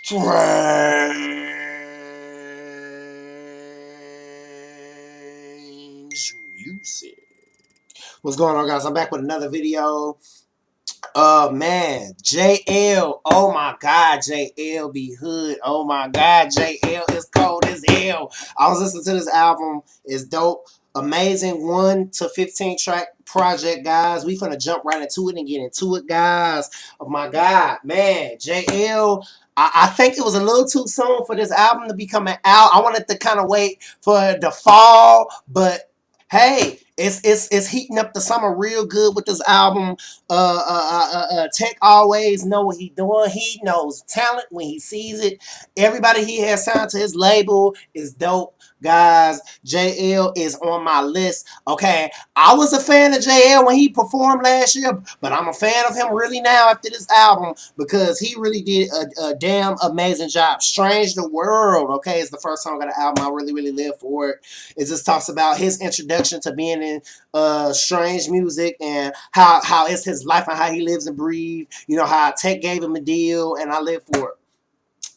Strange music. What's going on, guys? I'm back with another video. Man, JL. Oh my God, J.L.B. Hood. Oh my God, JL is cold as hell. I was listening to this album. It's dope. Amazing 1 to 15 track project, guys. We finna jump right into it and get into it, guys. Oh my God, man, JL. I think it was a little too soon for this album to be coming out. I wanted to kind of wait for the fall, but hey, it's heating up the summer real good with this album. Tech always know what he doing. He knows talent when he sees it. Everybody he has signed to his label is dope, guys. JL is on my list. Okay, I was a fan of JL when he performed last year, but I'm a fan of him really now after this album because he really did a damn amazing job. Strange the World, okay, is the first song of the album. I really live for it. It just talks about his introduction to being in strange music and how it's his life and how he lives and breathes. You know, how Tech gave him a deal and I live for it.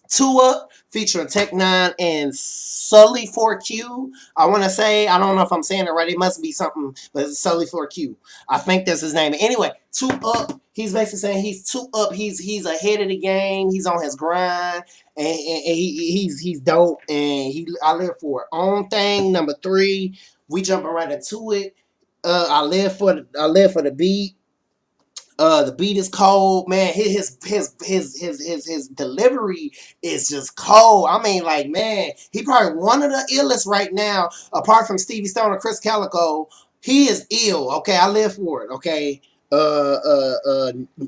Two Up featuring Tech N9ne and Sully 4Q. I want to say, I don't know if I'm saying it right. It must be something, but it's Sully 4Q. I think that's his name. Anyway, Two Up. He's basically saying he's two up. He's ahead of the game. He's on his grind, and he's dope. And I live for it. On Thing number 3. We jumping right into it. I live for the beat. The beat is cold, man. His delivery is just cold. I mean, like, man, he probably one of the illest right now, apart from Stevie Stone and Krizz Kaliko. He is ill. Okay, I live for it. Okay.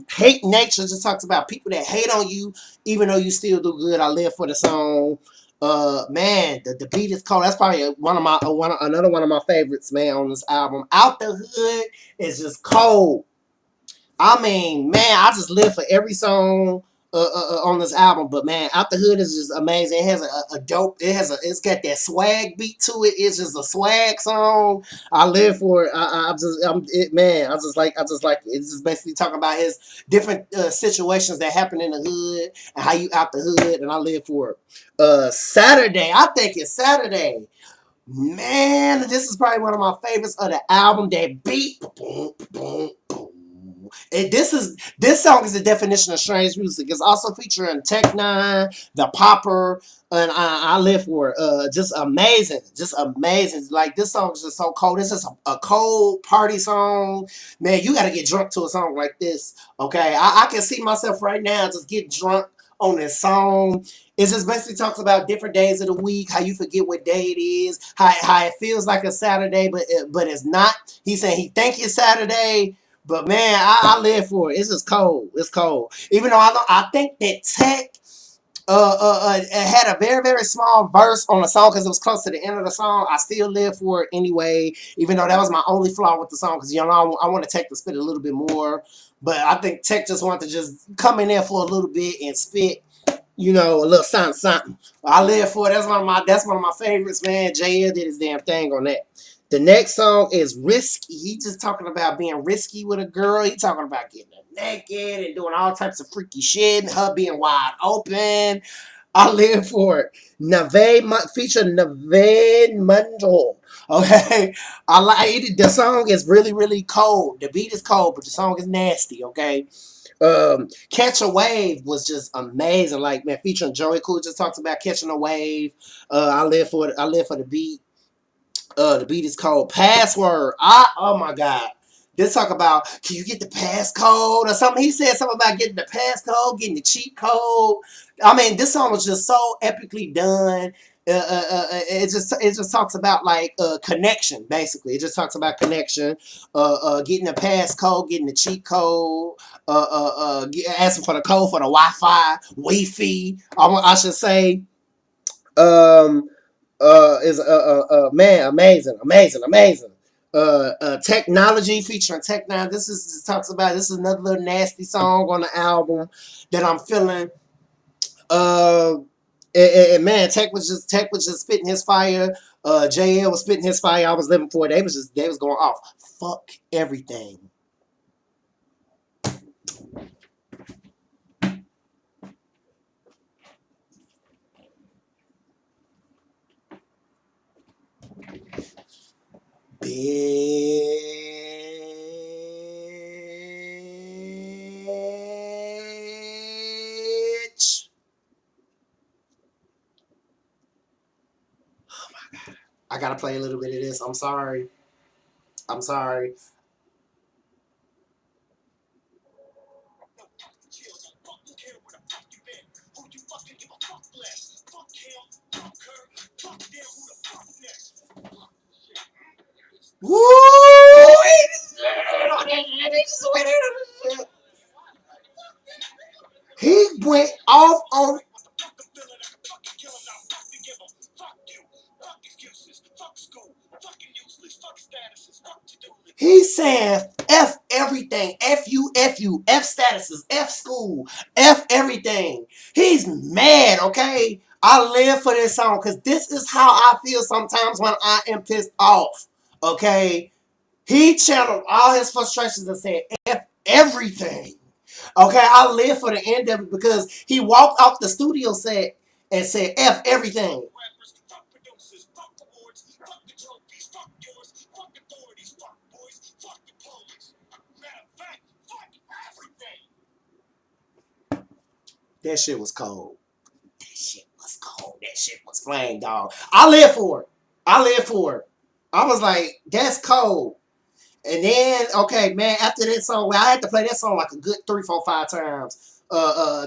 Hate Nature just talks about people that hate on you, even though you still do good. I live for the song. Man, the beat is cold. That's probably another one of my favorites, man, on this album. Out the Hood is just cold. I mean, man, I just live for every song on this album. But man, Out the Hood is just amazing. It has a dope. It's got that swag beat to it. It's just a swag song. I live for it. Man. I just like it. It's just basically talking about his different situations that happen in the hood and how you out the hood. And I live for it. Saturday, I think it's Saturday. Man, this is probably one of my favorites of the album. That beat, boom, boom, boom. This song is the definition of strange music. It's also featuring Tech N9ne, the Popper, and I live for it. Just amazing, just amazing. Like this song is just so cold. It's just a cold party song. Man, you got to get drunk to a song like this. Okay, I can see myself right now just get drunk on this song. It just basically talks about different days of the week, how you forget what day it is, how it feels like a Saturday, but it's not. He's saying he think it's Saturday, but man, I live for it. It's just cold. It's cold. Even though I think that Tech had a very small verse on the song because it was close to the end of the song. I still live for it anyway, even though that was my only flaw with the song because you know I want to Tech to spit a little bit more, but I think Tech just wanted to just come in there for a little bit and spit. You know, a little something. I live for it. That's one of my favorites, man. JL did his damn thing on that. The next song is Risky. He just talking about being risky with a girl. He talking about getting her naked and doing all types of freaky shit. And her being wide open. I live for it. Feature Nave Mundle. Okay, I like it. The song is really cold. The beat is cold, but the song is nasty. Okay. Catch a Wave was just amazing. Like, man, featuring Joey Cool just talks about catching a wave. I live for it. I live for the beat. The beat is called Password. Oh my God. This talk about, can you get the passcode or something? He said something about getting the passcode, getting the cheat code. I mean, this song was just so epically done. It just talks about like connection, basically. It just talks about connection, getting the passcode, getting the cheat code, asking for the code for the Wi-Fi, I should say. Is man, amazing. Technology featuring Tech N9ne. This is another little nasty song on the album that I'm feeling. Uh, man, Tech was just spitting his fire. JL was spitting his fire. I was living for it. They was going off. Fuck everything. Bitch. I gotta play a little bit of this. I'm sorry. I'm sorry. Woo! He went off on. He's saying F everything. F you, F you, F statuses, F school, F everything. He's mad, okay? I live for this song because this is how I feel sometimes when I am pissed off, okay? He channeled all his frustrations and said F everything. Okay, I live for the end of it because he walked off the studio set and said F everything. That shit was cold. That shit was cold. That shit was flame, dog. I live for it. I live for it. I was like, that's cold. And then, okay, man, after that song, well, I had to play that song like a good 3, 4, 5 times.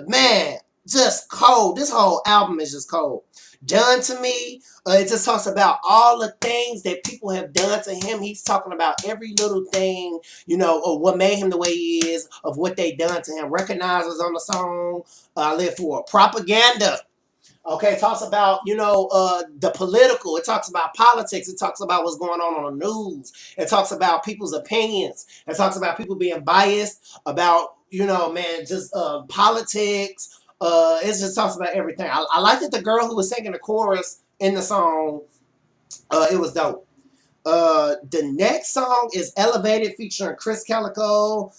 Man, just cold. This whole album is just cold. Done to me. It just talks about all the things that people have done to him. He's talking about every little thing, you know, of what made him the way he is, of what they done to him. Wrekonize was on the song. I live for it. Propaganda. Okay, it talks about, you know, the political. It talks about politics. It talks about what's going on the news. It talks about people's opinions. It talks about people being biased about, you know, man, just politics. It just talks about everything. I like that the girl who was singing the chorus in the song, it was dope. The next song is Elevated featuring Krizz Kaliko,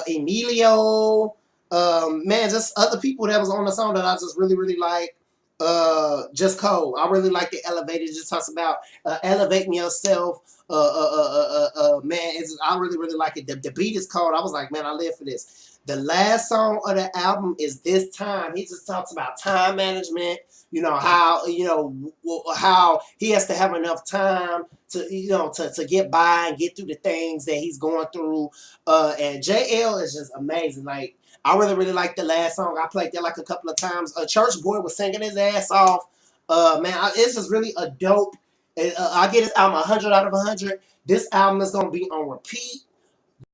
Emilio, man, just other people that was on the song that I just really, really like. Just cold. I really like the Elevated. It just talks about elevating yourself. Man, I really, really like it. The beat is cold. I was like, man, I live for this. The last song of the album is This Time. He just talks about time management. You know how how he has to have enough time to get by and get through the things that he's going through. And JL is just amazing. Like, I really, really like the last song. I played that like a couple of times. A Church Boy was singing his ass off. Man, it's just really a dope. I get this album 100 out of 100. This album is gonna be on repeat,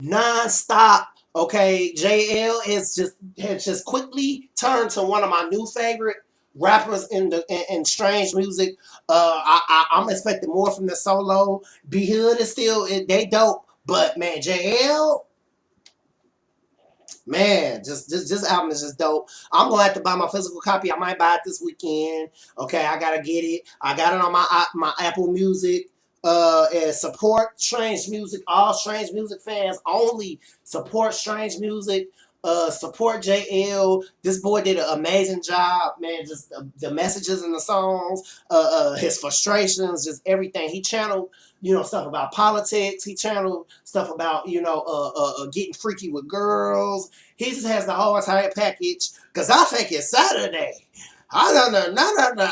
non-stop. Okay, JL has just quickly turned to one of my new favorite rappers in strange music. I'm expecting more from the solo. B Hood is still they dope, but man, JL. Man, just this album is just dope. I'm gonna have to buy my physical copy. I might buy it this weekend. Okay, I gotta get it. I got it on my Apple Music. And support Strange Music. All Strange Music fans only support Strange Music. Support JL. This boy did an amazing job, man. Just the messages in the songs, his frustrations, just everything. He channeled, you know, stuff about politics. He channeled stuff about, you know, getting freaky with girls. He just has the whole entire package. Cause I think it's Saturday. I don't know, no.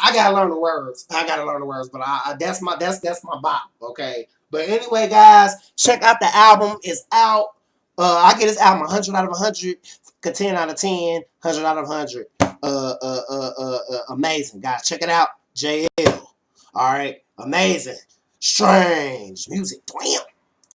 I gotta learn the words. But that's my bop. Okay. But anyway, guys, check out the album. It's out. I get this album 100 out of 100, 10 out of 10, 100 out of 100. Amazing, guys. Check it out. JL. All right. Amazing. Strange music. Damn.